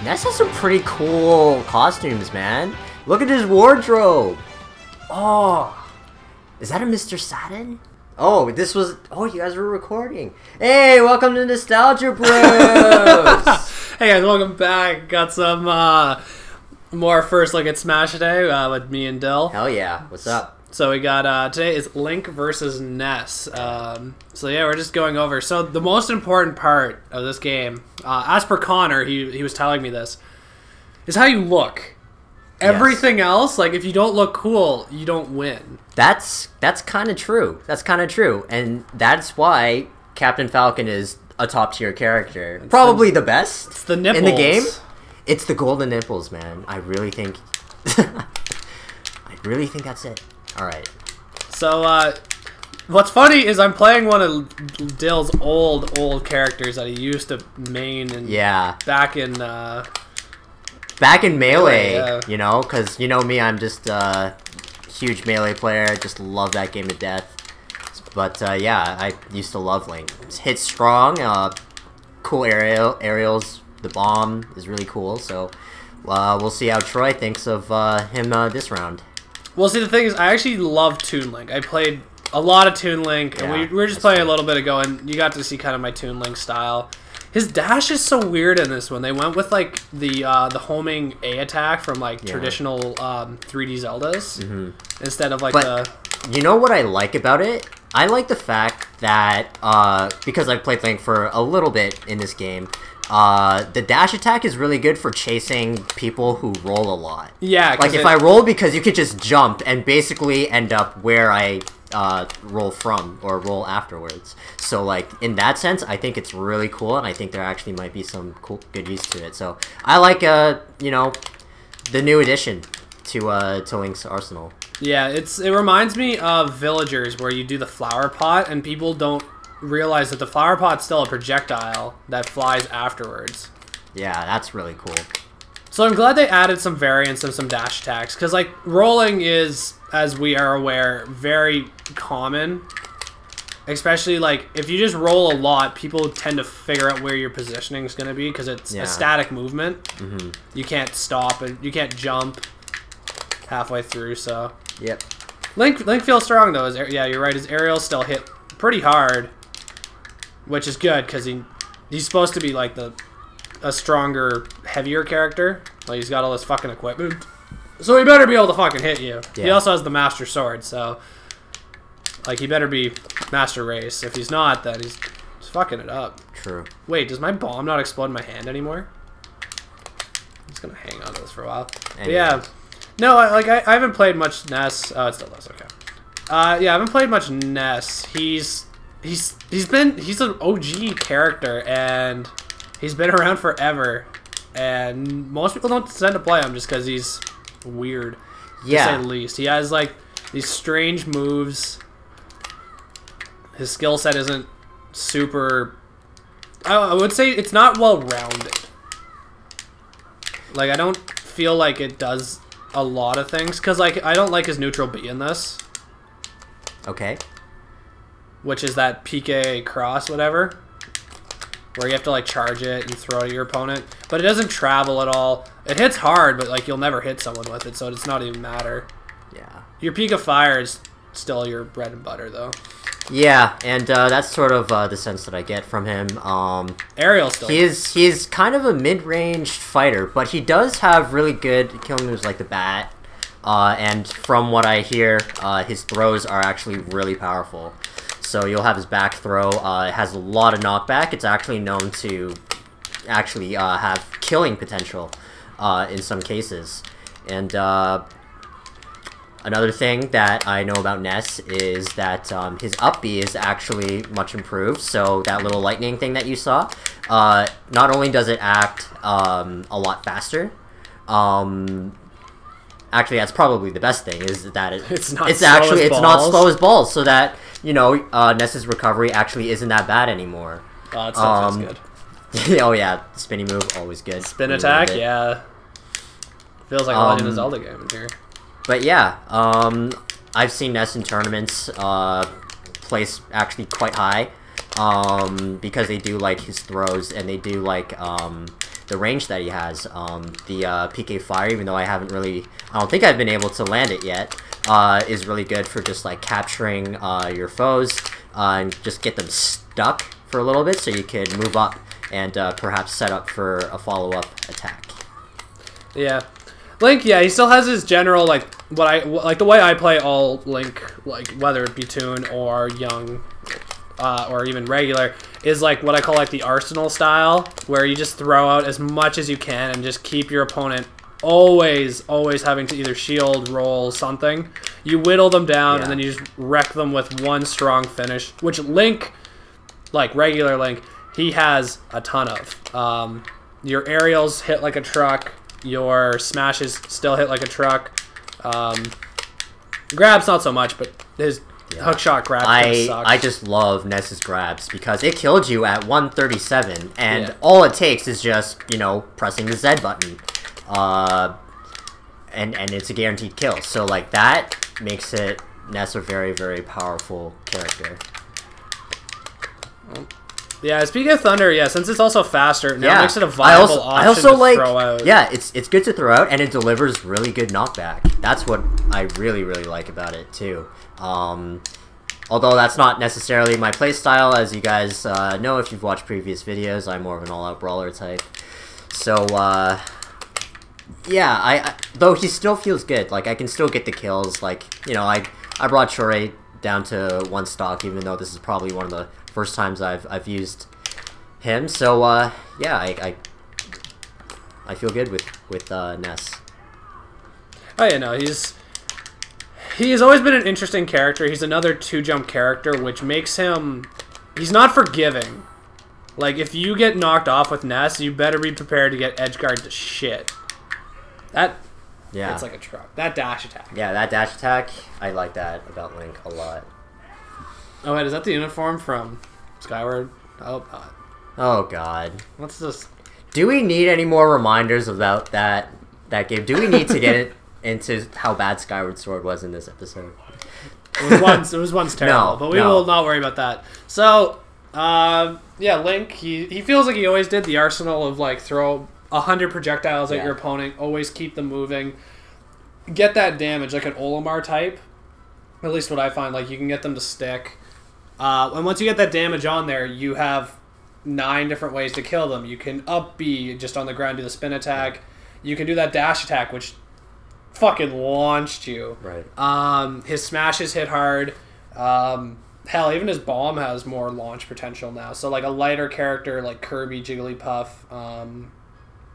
Ness has some pretty cool costumes, man. Look at his wardrobe. Oh, is that a Mr. Saturn? Oh, this was... Oh, you guys were recording. Hey, welcome to Nostalgia Bros. Hey guys, welcome back. Got some more first look at Smash today with me and Dill. Hell yeah. What's up? So we got, today is Link versus Ness. So yeah, we're just going over. So the most important part of this game, as per Connor, he was telling me this, is how you look. Everything else, like if you don't look cool, you don't win. That's kind of true. That's kind of true. And that's why Captain Falcon is a top tier character. Probably the best it's the nipples. in the game. It's the golden nipples, man. I really think that's it. All right. So what's funny is I'm playing one of Dill's old characters that he used to main and back in Melee, yeah. you know, because you know me, I'm just a huge Melee player. I just love that game to death. But yeah, I used to love Link. Hits strong, cool aerials. The bomb is really cool. So we'll see how Troy thinks of him this round. Well, see, the thing is, I actually love Toon Link. I played a lot of Toon Link, and we were just playing a little bit ago, and you got to see kind of my Toon Link style. His dash is so weird in this one. They went with like the homing A attack from like traditional 3D Zeldas instead of like the. You know what I like about it? I like the fact that because I've played Link for a little bit in this game, the dash attack is really good for chasing people who roll a lot. Yeah, like if I roll, because you could just jump and basically end up where I roll from or roll afterwards. So like in that sense, I think it's really cool, and I think there actually might be some good use to it. So I like you know, the new addition to Link's arsenal. Yeah, it reminds me of Villagers, where you do the flower pot and people don't realize that the flower pot's still a projectile that flies afterwards. Yeah, that's really cool. So I'm glad they added some variants and some dash attacks, because like rolling is, as we are aware, very common. Especially like if you just roll a lot, people tend to figure out where your positioning is going to be, because it's a static movement. You can't stop and you can't jump halfway through. So Link feels strong though. Yeah, you're right. His aerials still hit pretty hard, which is good because he's supposed to be like a stronger, heavier character. Like he's got all this fucking equipment, so he better be able to fucking hit you. He also has the Master Sword, so like he better be Master Race. If he's not, then he's fucking it up. True. Wait, does my bomb not explode in my hand anymore? I'm just gonna hang on to this for a while. But yeah, no, I haven't played much Ness. Oh, it still does. Okay. Yeah, I haven't played much Ness. He's an OG character, and he's been around forever, and most people don't tend to play him just because he's weird, to say the least. He has like these strange moves. His skill set isn't super... I would say it's not well-rounded. Like, I don't feel like it does a lot of things, because like I don't like his neutral B in this. Okay. Which is that PK cross, whatever, where you have to like charge it and throw it at your opponent, but it doesn't travel at all. It hits hard, but like you'll never hit someone with it, so it's not even matter. Yeah. Your Peak of Fire is still your bread and butter, though. Yeah, and that's sort of the sense that I get from him. Aerial still. He's kind of a mid-ranged fighter, but he does have really good killing moves like the bat. And from what I hear, his throws are actually really powerful. So you'll have his back throw. It has a lot of knockback. It's actually known to actually have killing potential in some cases. And another thing that I know about Ness is that his up B is actually much improved. So that little lightning thing that you saw, not only does it act a lot faster, actually that's probably the best thing, is that it's not slow as balls, so that, you know, Ness's recovery actually isn't that bad anymore. Oh, it still feels good. Oh yeah, spinny move, always good. Spin attack, yeah. Feels like a Legend of Zelda game in here. But yeah, I've seen Ness in tournaments place actually quite high, because they do like his throws, and they do like the range that he has. The PK Fire, even though I don't think I've been able to land it yet, is really good for just like capturing your foes and just get them stuck for a little bit so you can move up and perhaps set up for a follow-up attack. Yeah. Link, yeah, he still has his general, like, the way I play all Link, like, whether it be Toon or Young, or even regular, is like what I call like the Arsenal style, where you just throw out as much as you can and just keep your opponent always having to either shield, roll, something. You whittle them down, and then you just wreck them with one strong finish, which Link, like regular Link, he has a ton of. Your aerials hit like a truck. Your smashes still hit like a truck. Grabs not so much, but his hookshot grab sucks. I just love Ness's grabs because it killed you at 137, and all it takes is just, you know, pressing the Z button. And it's a guaranteed kill. So like that makes Ness a very, very powerful character. Yeah, speaking of Thunder, since it's also faster, now it makes it a viable option to throw out. Yeah, it's good to throw out, and it delivers really good knockback. That's what I really, really like about it, too. Although that's not necessarily my playstyle, as you guys know if you've watched previous videos, I'm more of an all-out brawler type. So, yeah, though he still feels good. Like, I can still get the kills. Like, you know, I brought Shorei down to 1 stock, even though this is probably one of the first times I've used him. So yeah, I feel good with Ness. Oh yeah, no, he's always been an interesting character. He's another 2-jump character, which makes him, he's not forgiving. Like if you get knocked off with Ness, you better be prepared to get edgeguard to shit. It's like a truck. That dash attack. Yeah, that dash attack, I like that about Link a lot. Oh wait, is that the uniform from Skyward? Oh god. Oh god. What's this? Do we need any more reminders about that game? Do we need to get it into how bad Skyward Sword was in this episode? It was once terrible, but we will not worry about that. So, yeah, Link, he feels like he always did the arsenal of like throw 100 projectiles at your opponent, always keep them moving, get that damage like an Olimar type. At least what I find, like you can get them to stick. And once you get that damage on there, you have 9 different ways to kill them. You can up B just on the ground, do the spin attack. You can do that dash attack, which fucking launched you. Right. His smashes hit hard. Hell, even his bomb has more launch potential now. So like a lighter character like Kirby, Jigglypuff,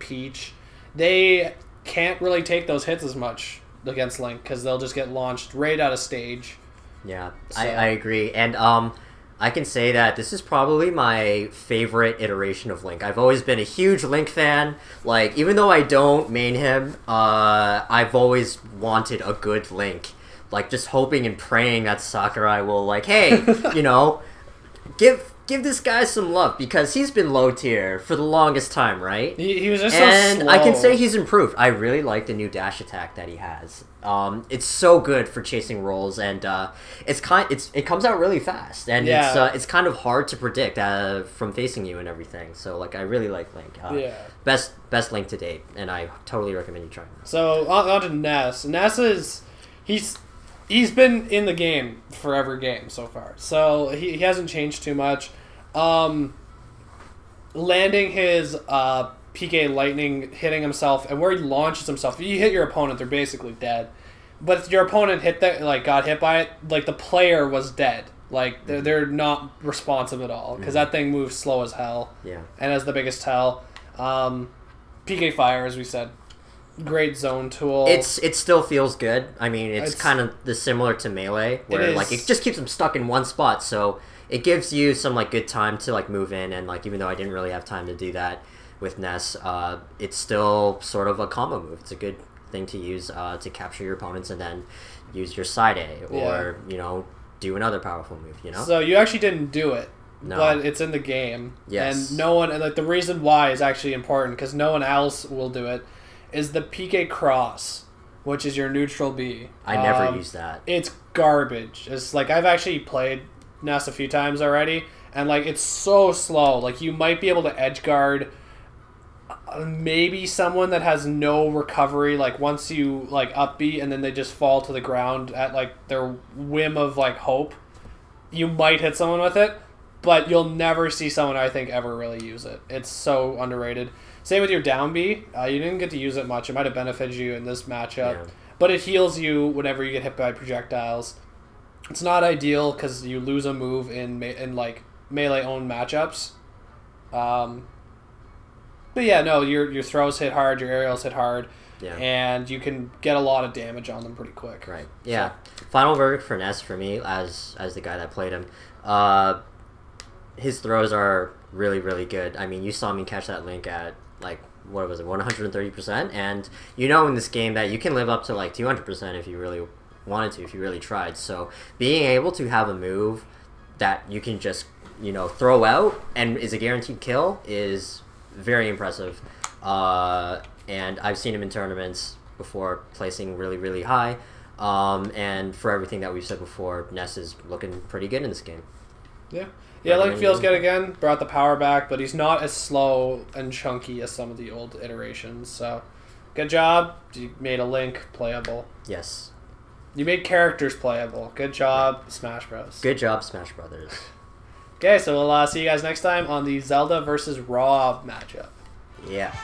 Peach, they can't really take those hits as much against Link because they'll just get launched right out of stage. Yeah, so. I agree, and I can say that this is probably my favorite iteration of Link. I've always been a huge Link fan. Like, even though I don't main him, I've always wanted a good Link. Like, just hoping and praying that Sakurai will, like, hey, you know, give this guy some love, because he's been low tier for the longest time, right? He was just and so slow. I can say he's improved. I really like the new dash attack that he has. It's so good for chasing rolls, and it comes out really fast, and it's kind of hard to predict from facing you and everything. So like I really like Link. Best Link to date, and I totally recommend you trying. So on to Ness. Ness is he's been in the game for every game so far, so he hasn't changed too much. Landing his PK Lightning, hitting himself, and where he launches himself, if you hit your opponent, they're basically dead. But if your opponent got hit by it, like the player was dead. Like they're not responsive at all because that thing moves slow as hell. Yeah, and has the biggest tell. PK Fire, as we said, great zone tool. It still feels good. I mean, it's kind of similar to Melee, where like it just keeps them stuck in one spot, so it gives you some like good time to like move in, and like even though I didn't really have time to do that with Ness, it's still sort of a combo move. It's a good thing to use to capture your opponents and then use your side A or you know, do another powerful move, you know? So you actually didn't do it. No. But it's in the game. Yes. And no one, and like the reason why is actually important because no one else will do it, is the PK Cross, which is your neutral B. I never use that. It's garbage. It's like I've actually played Ness a few times already, and like it's so slow. Like you might be able to edge guard Maybe someone that has no recovery, like once you like upbeat and then they just fall to the ground at like their whim of like hope, you might hit someone with it, but you'll never see someone I think ever really use it. It's so underrated. Same with your down B. You didn't get to use it much. It might have benefited you in this matchup, but it heals you whenever you get hit by projectiles. It's not ideal because you lose a move in like melee owned matchups. But yeah, no, your throws hit hard, your aerials hit hard, and you can get a lot of damage on them pretty quick. Right. Yeah. So. Final verdict for Ness for me as the guy that played him. His throws are really, really good. I mean, you saw me catch that link at like what was it, 130%, and you know in this game that you can live up to like 200% if you really wanted to, if you really tried. So being able to have a move that you can just throw out and is a guaranteed kill is very impressive, and I've seen him in tournaments before placing really, really high, and for everything that we've said before, Ness is looking pretty good in this game. Yeah, Link feels good again, brought the power back, but he's not as slow and chunky as some of the old iterations, so good job. You made a Link playable. Yes. You made characters playable. Good job, Smash Bros. Good job, Smash Brothers. Okay, so we'll see you guys next time on the Zelda versus Rob matchup. Yeah.